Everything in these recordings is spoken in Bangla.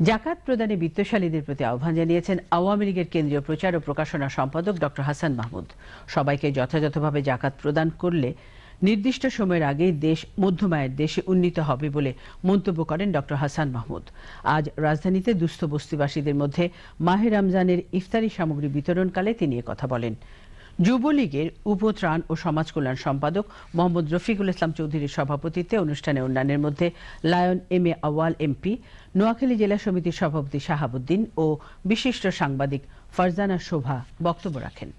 জাকাত প্রদানে বিত্তশালীদের প্রতি আহ্বান জানিয়েছেন আওয়ামী লীগের কেন্দ্রীয় প্রচার ও প্রকাশনা সম্পাদক ডক্টর হাসান মাহমুদ। সবাইকে যথাযথভাবে জাকাত প্রদান করলে নির্দিষ্ট সময়ের আগেই দেশ মধ্যমায়ের দেশে উন্নীত হবে বলে মন্তব্য করেন ডক্টর হাসান মাহমুদ। আজ রাজধানীতে দুস্থ বস্তিবাসীদের মধ্যে মাহে রমজানের ইফতারি সামগ্রী বিতরণকালে তিনি কথা বলেন। যুবলীগের উপত্রাণ ও সমাজ কল্যাণ সম্পাদক মোহাম্মদ রফিকুল ইসলাম চৌধুরীর সভাপতিত্বে অনুষ্ঠানে অন্যান্যের মধ্যে lion M A Awal MP, Noakhali জেলা সমিতির সভাপতি শাহাবুদ্দিন ও বিশিষ্ট সাংবাদিক ফারজানা শোভা বক্তব্য রাখেন।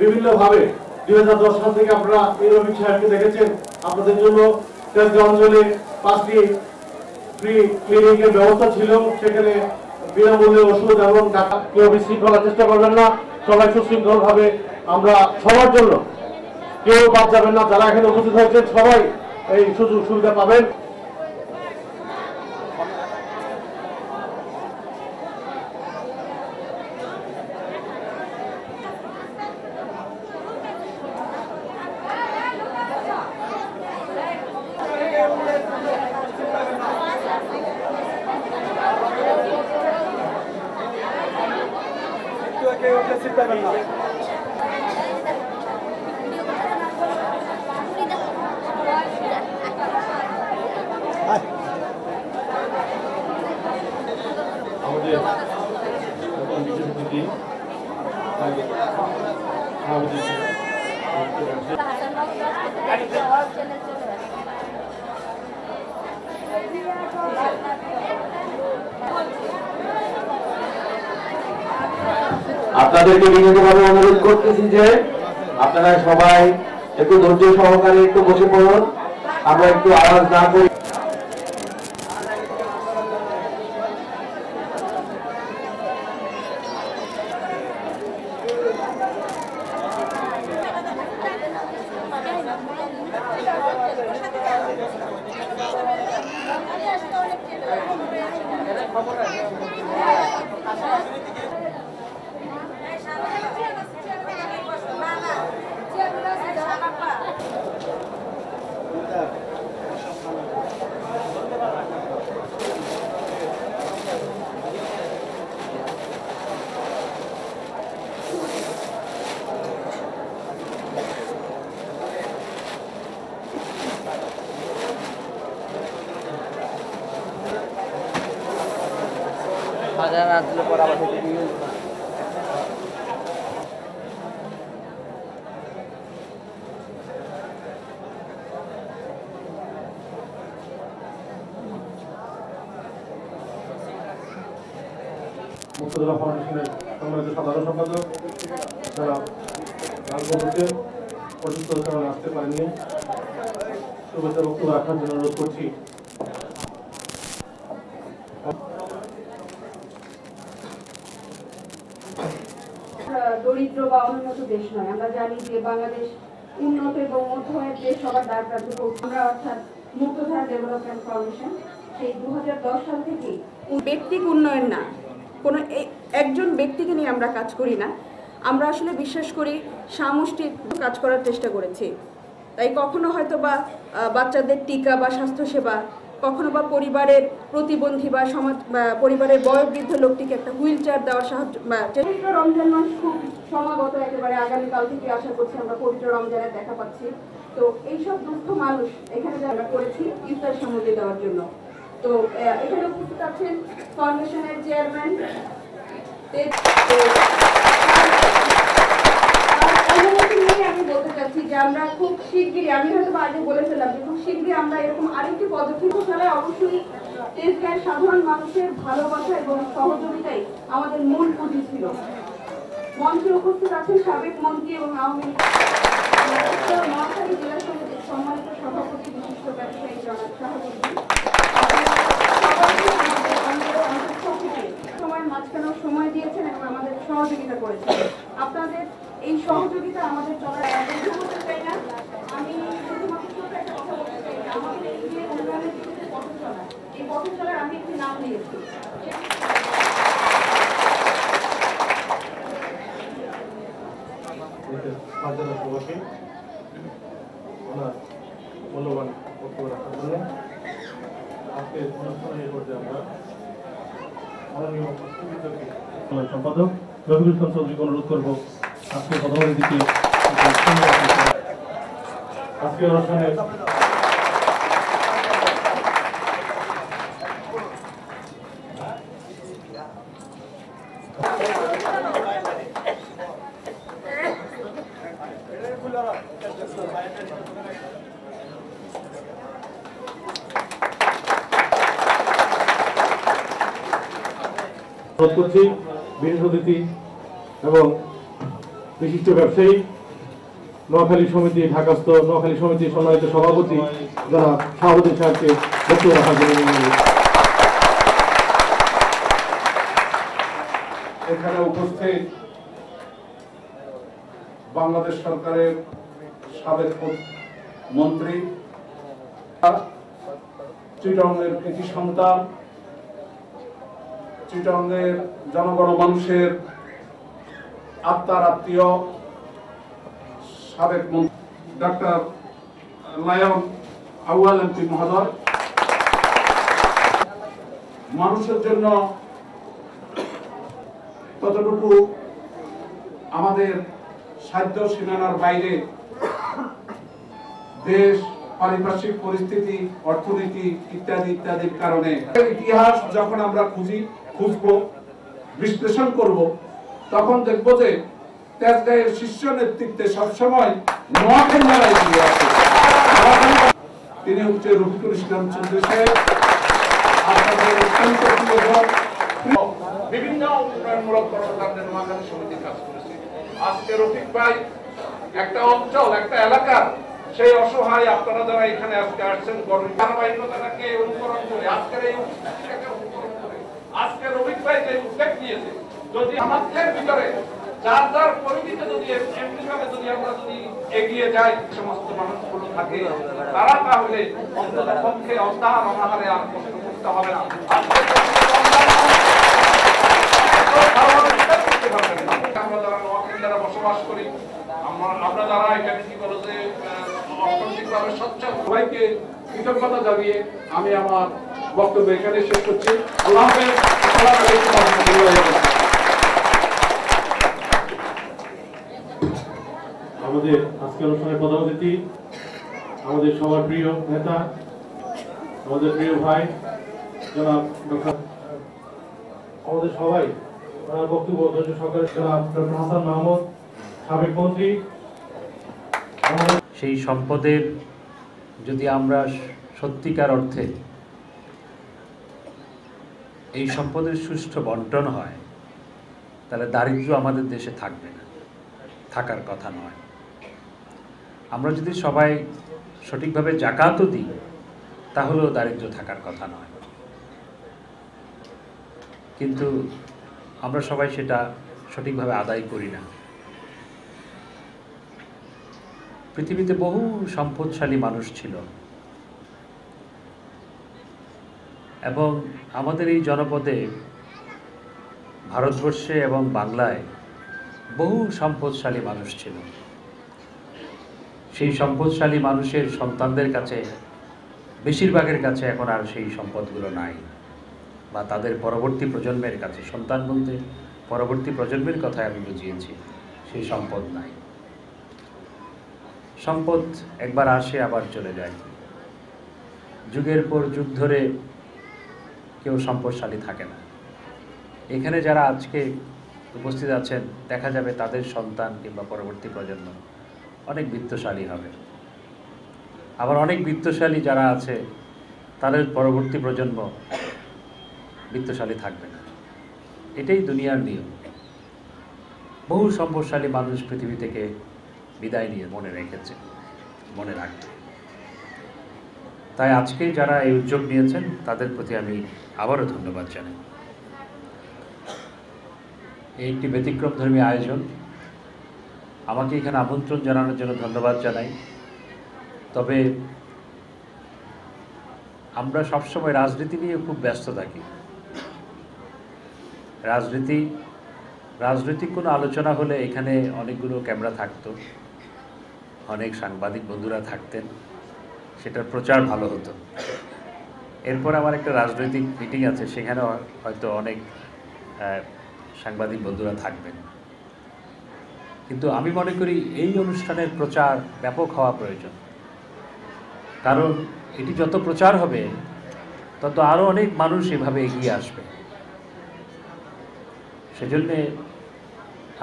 বিভিন্নভাবে 2010 সাল থেকে আপনারা এই রফিক সাহেবকে দেখেছেন। আপনাদের জন্য অঞ্চলে 5টি ফ্রি ক্লিনিকের ব্যবস্থা ছিল, সেখানে বিনামূল্যে ওষুধ এবং টাকা। কেউ বিশৃঙ্খলার চেষ্টা করবেন না, সবাই সুশৃঙ্খল ভাবে আমরা সবার জন্য কেউ বাদ যাবেন না। যারা এখানে উপস্থিত হয়েছেন সবাই এই সুযোগ সুবিধা পাবেন। আপনাদেরকে বিনীতভাবে অনুরোধ করতেছি যে আপনারা সবাই একটু ধৈর্য সহকারে একটু বসে পড়ুন, আমরা একটু আওয়াজ না করি। মুক্তজলা ফাউন্ডেশনের সম্মানিত সাধারণ সম্পাদক যারা হোসেন অসুস্থ কারণে আসতে পারেনি, শুভেচ্ছা বক্তব্য রাখার জন্য অনুরোধ করছি। দরিদ্র বা অনুন্নত দেশ নয়, আমরা জানি যে বাংলাদেশ উন্নত এবং মধ্যমায়ের দেশ সবার দ্বার প্রান্তে। আমরা অর্থাৎ মুক্তধারা ডেভেলপমেন্ট ফাউন্ডেশন সেই 2010 সাল থেকে ব্যক্তিক উন্নয়ন না, কোনো একজন ব্যক্তিকে নিয়ে আমরা কাজ করি না, আমরা আসলে বিশ্বাস করি সামষ্টিক কাজ করার চেষ্টা করেছি। তাই কখনো হয়তো বা বাচ্চাদের টিকা বা স্বাস্থ্যসেবা, কখনো বা পরিবারের প্রতিবন্ধী বা সমাজ পরিবারের বয়োবৃদ্ধ লোকটিকে একটা হুইল চেয়ার দেওয়ার সাহায্য। রমজান মাস খুব সমাগত, একেবারে আগামীকাল থেকে আশা করছি আমরা পবিত্র রমজানের দেখা পাচ্ছি। তো এইসব দুস্থ মানুষ এখানে যারা করেছি ইফতার সামগ্রী দেওয়ার জন্য। তো এখানে উপস্থিত আছেন ফাউন্ডেশনের চেয়ারম্যান, আমি বলতে চাচ্ছি যে আমরা খুব শিগগিরই, আমি হয়তো আগে বলে ফেললাম যে খুব শিগগিরই আমরা এরকম আরেকটি পদক্ষেপ ছাড়া অবশ্যই দেশগাঁয়ের সাধারণ মানুষের ভালোবাসা এবং সহযোগিতাই আমাদের মূল পুঁজি ছিল। মঞ্চে উপস্থিত আছেন সাবেক মন্ত্রী এবং আওয়ামী লীগ নোয়াখালী জেলা সমিতির সম্মানিত সভাপতি বিশিষ্ট ব্যবসায়ী জনাব শাহাবুদ্দিন। করেছেন। আপনাদের এই সহযোগিতা আমাদের চলার চাই না। আমি শুধুমাত্র ছোট একটা কথা বলতে চাই, আমাদের এই যে উন্নয়নের দিকে পথ চলা, এই পথ চলার আমি একটি নাম দিয়েছি। মূল্যবান বক্তব্য রাখার জন্য আজকে অনুষ্ঠানে এই পর্যায়ে আমরা মাননীয় সম্পাদক রবিউল ইসলাম চৌধুরীকে অনুরোধ করবো আজকে প্রধানের দিকে আজকে অনুষ্ঠানে অনুরোধ করছি বিশেষ অতিথি এবং বিশিষ্ট ব্যবসায়ী নোয়াখালী সমিতি ঢাকাস্থ নোয়াখালী সমিতির সম্মানিত সভাপতি যারা শাহাবুদ্দিন সাহেবকে বক্তব্য রাখার জন্য এখানে উপস্থিত বাংলাদেশ সরকারের সাবেক মন্ত্রী, চিটাগংয়ের কৃতি সন্তান, চিটাগংয়ের জনগণ মানুষের আত্মার আত্মীয় সাবেক মন্ত্রী ডক্টর লায়ন আউয়াল এমপি মহোদয়, মানুষের জন্য ততটুকু আমাদের সাধ্য সীমানার বাইরে দেশ, পারিপার্শ্বিক পরিস্থিতি, অর্থনীতি ইত্যাদি ইত্যাদির কারণে ইতিহাস যখন আমরা খুঁজবো, বিশ্লেষণ করব, তখন দেখবো যে তেজগাঁয়ের শীর্ষ নেতৃত্বে সবসময় নোয়াখালীরাই এগিয়ে আছে। তিনি হচ্ছে রফিকুল ইসলাম চৌধুরী সাহেব, আপনাদের অত্যন্ত প্রিয়জন। বিভিন্ন উন্নয়নমূলক কর্মকাণ্ডে নোয়াখালী সমিতি কাজ করেছে। আজকে রফিক ভাই একটা অঞ্চল, একটা এলাকার সেই অসহায় আপনারা যারা এখানে আজকে আসছেন ধারাবাহিকতাটাকে অনুকরণ করে আজকের এই অনুষ্ঠানটাকে অনুকরণ করে আজকে রফিক ভাই যে উদ্যোগ নিয়েছে, যদি আমাদের ভিতরে যার যার পরিধিতে যদি এমনিভাবে যদি আমরা যদি এগিয়ে যাই, সমস্ত মানুষগুলো থাকে, তারা তাহলে অন্তত পক্ষে অস্থান অনাহারে আর কষ্ট করতে হবে না। আমরা যারা নোয়াখালী যারা বসবাস করি, আমরা যারা এখানে কি বলো যে অর্থনৈতিকভাবে সচ্ছল, সবাইকে কৃতজ্ঞতা জানিয়ে আমি আমার বক্তব্য এখানে শেষ করছি। আল্লাহ হাফেজ। আসসালামু আলাইকুম ওয়া রাহমাতুল্লাহি। আমাদের আজকে অনুষ্ঠানের প্রধান অতিথি, আমাদের সবার প্রিয় নেতা, আমাদের প্রিয় ভাই জনাব ডক্টর, আমাদের সবাই ওনার বক্তব্য ধৈর্য সহকারে জনাব ডক্টর হাসান মাহমুদ, সাবেক মন্ত্রী। সেই সম্পদের যদি আমরা সত্যিকার অর্থে এই সম্পদের সুষ্ঠু বন্টন হয়, তাহলে দারিদ্র্য আমাদের দেশে থাকবে না, থাকার কথা নয়। আমরা যদি সবাই সঠিকভাবে জাকাতও দিই, তাহলেও দারিদ্র্য থাকার কথা নয়। কিন্তু আমরা সবাই সেটা সঠিকভাবে আদায় করি না। পৃথিবীতে বহু সম্পদশালী মানুষ ছিল এবং আমাদের এই জনপদে, ভারতবর্ষে এবং বাংলায় বহু সম্পদশালী মানুষ ছিল। সেই সম্পদশালী মানুষের সন্তানদের কাছে, বেশিরভাগের কাছে এখন আর সেই সম্পদগুলো নাই, বা তাদের পরবর্তী প্রজন্মের কাছে, সন্তান বলতে পরবর্তী প্রজন্মের কথাই আমি বুঝিয়েছি, সেই সম্পদ নাই। সম্পদ একবার আসে আবার চলে যায়। যুগের পর যুগ ধরে কেউ সম্পদশালী থাকে না। এখানে যারা আজকে উপস্থিত আছেন, দেখা যাবে তাদের সন্তান কিংবা পরবর্তী প্রজন্ম অনেক বিত্তশালী হবে। আবার অনেক বিত্তশালী যারা আছে, তাদের পরবর্তী প্রজন্ম বিত্তশালী থাকবে না। এটাই দুনিয়ার নিয়ম। বহু সম্পদশালী মানুষ পৃথিবী থেকে বিদায় নিয়ে মনে রেখেছে, মনে রাখবে। তাই আজকে যারা এই উদ্যোগ নিয়েছেন, তাদের প্রতি আমি আবারও ধন্যবাদ জানাই। এই একটি ব্যতিক্রমধর্মী আয়োজন। আমাকে এখানে আমন্ত্রণ জানানোর জন্য ধন্যবাদ জানাই। তবে আমরা সবসময় রাজনীতি নিয়ে খুব ব্যস্ত থাকি। রাজনৈতিক কোনো আলোচনা হলে এখানে অনেকগুলো ক্যামেরা থাকতো, অনেক সাংবাদিক বন্ধুরা থাকতেন, সেটার প্রচার ভালো হতো। এরপর আমার একটা রাজনৈতিক মিটিং আছে, সেখানে হয়তো অনেক সাংবাদিক বন্ধুরা থাকবেন। কিন্তু আমি মনে করি এই অনুষ্ঠানের প্রচার ব্যাপক হওয়া প্রয়োজন, কারণ এটি যত প্রচার হবে তত আরও অনেক মানুষ এভাবে এগিয়ে আসবে। সেজন্য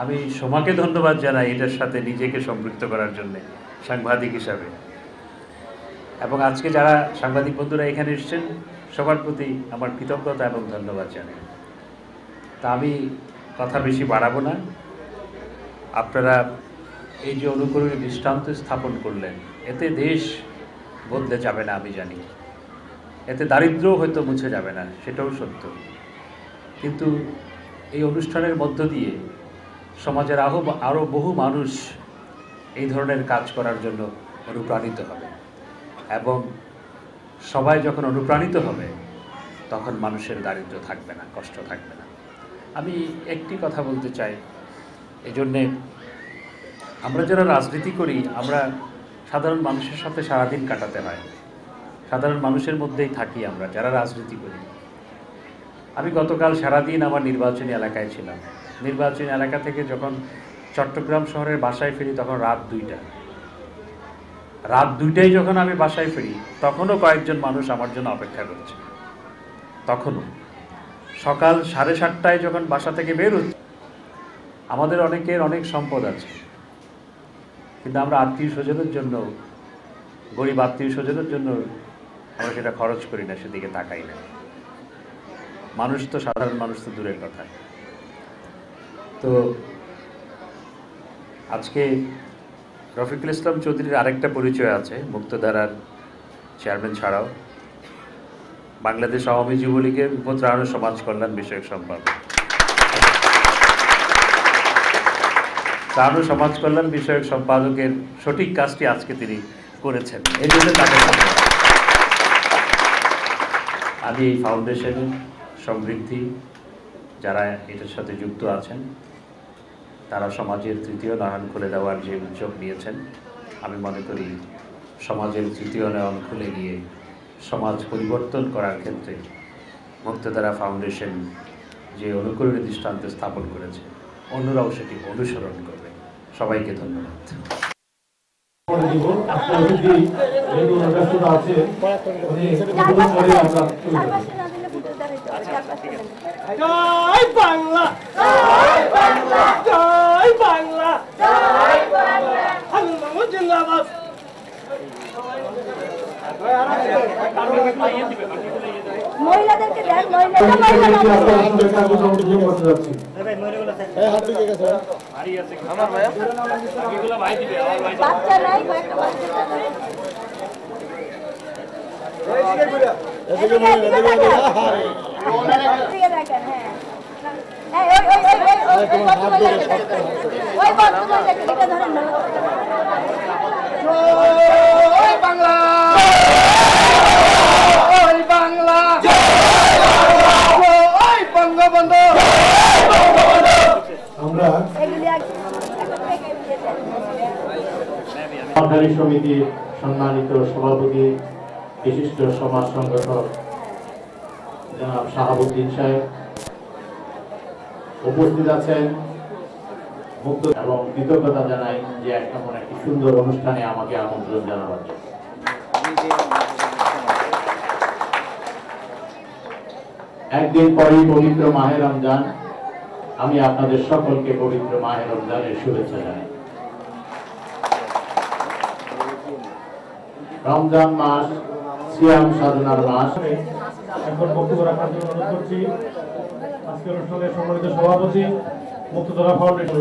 আমি সোমাকে ধন্যবাদ জানাই এটার সাথে নিজেকে সম্পৃক্ত করার জন্য সাংবাদিক হিসাবে। এবং আজকে যারা সাংবাদিক বন্ধুরা এখানে এসেছেন সবার প্রতি আমার কৃতজ্ঞতা এবং ধন্যবাদ জানাই। তা আমি কথা বেশি বাড়াবো না। আপনারা এই যে অনুকরণীয় দৃষ্টান্ত স্থাপন করলেন, এতে দেশ বদলে যাবে না আমি জানি, এতে দারিদ্র্য হয়তো মুছে যাবে না, সেটাও সত্য। কিন্তু এই অনুষ্ঠানের মধ্য দিয়ে সমাজের আরও বহু মানুষ এই ধরনের কাজ করার জন্য অনুপ্রাণিত হবে, এবং সবাই যখন অনুপ্রাণিত হবে তখন মানুষের দারিদ্র্য থাকবে না, কষ্ট থাকবে না। আমি একটি কথা বলতে চাই, এই জন্যে আমরা যারা রাজনীতি করি আমরা সাধারণ মানুষের সাথে সারাদিন কাটাতে হয়, সাধারণ মানুষের মধ্যেই থাকি আমরা যারা রাজনীতি করি। আমি গতকাল সারাদিন আমার নির্বাচনী এলাকায় ছিলাম। নির্বাচনী এলাকা থেকে যখন চট্টগ্রাম শহরের বাসায় ফিরি তখন রাত 2টায় যখন আমি বাসায় ফিরি তখনও কয়েকজন মানুষ আমার জন্য অপেক্ষা করছে। তখনও সকাল 7:30টায় যখন বাসা থেকে বের হচ্ছি, আমাদের অনেকের অনেক সম্পদ আছে, কিন্তু আমরা আত্মীয় স্বজনের জন্য, গরিব আত্মীয় স্বজনের জন্য আমরা সেটা খরচ করি না, সেদিকে তাকাই না। মানুষ তো, সাধারণ মানুষ তো দূরের কথা। তো আজকে রফিকুল ইসলাম চৌধুরীর আরেকটা পরিচয় আছে, মুক্তধারার চেয়ারম্যান ছাড়াও বাংলাদেশ আওয়ামী যুবলীগের উপত্রাণ ও সমাজ কল্যাণ বিষয়ক সম্পাদক। ত্রাণ ও সমাজ কল্যাণ বিষয়ক সম্পাদকের সঠিক কাজটি আজকে তিনি করেছেন, এই জন্য তাকে আমি এই ফাউন্ডেশনের সমৃদ্ধি যারা এটার সাথে যুক্ত আছেন, তারা সমাজের তৃতীয় নয়ন খুলে দেওয়ার যে উদ্যোগ নিয়েছেন, আমি মনে করি সমাজের তৃতীয় নয়ন খুলে গিয়ে সমাজ পরিবর্তন করার ক্ষেত্রে মুক্তধারা ফাউন্ডেশন যে অনুকরণীয় দৃষ্টান্ত স্থাপন করেছে, অন্যরাও সেটি অনুসরণ করবে। সবাইকে ধন্যবাদ। জয় বাংলা, জয় বাংলা, জয় বাংলা, জয় বাংলা, আল্লাহু জিন্দাবাদ। মহিলাদেরকে দেন, বাচ্চা নাই, বাংলা, বাংলা, বঙ্গবন্ধু। আমরা সরকারি সমিতির সম্মানিত সভাপতি, বিশিষ্ট সমাজ সংগঠক জনাব শাহাবুদ্দিন সাহেব উপস্থিত আছেন, মুক্ত এবং কৃতজ্ঞতা জানাই যে এমন একটি সুন্দর অনুষ্ঠানে আমাকে আমন্ত্রণ জানাবার জন্য। একদিন পরেই পবিত্র মাহে রমজান, আমি আপনাদের সকলকে পবিত্র মাহে রমজানের শুভেচ্ছা জানাই। রমজান মাস সিয়াম সাধনার মাস। এখন বক্তব্য রাখার জন্য অনুরোধ করছি আজকের অনুষ্ঠানের সম্মানিত সভাপতি মুক্তধারা ফাউন্ডেশন।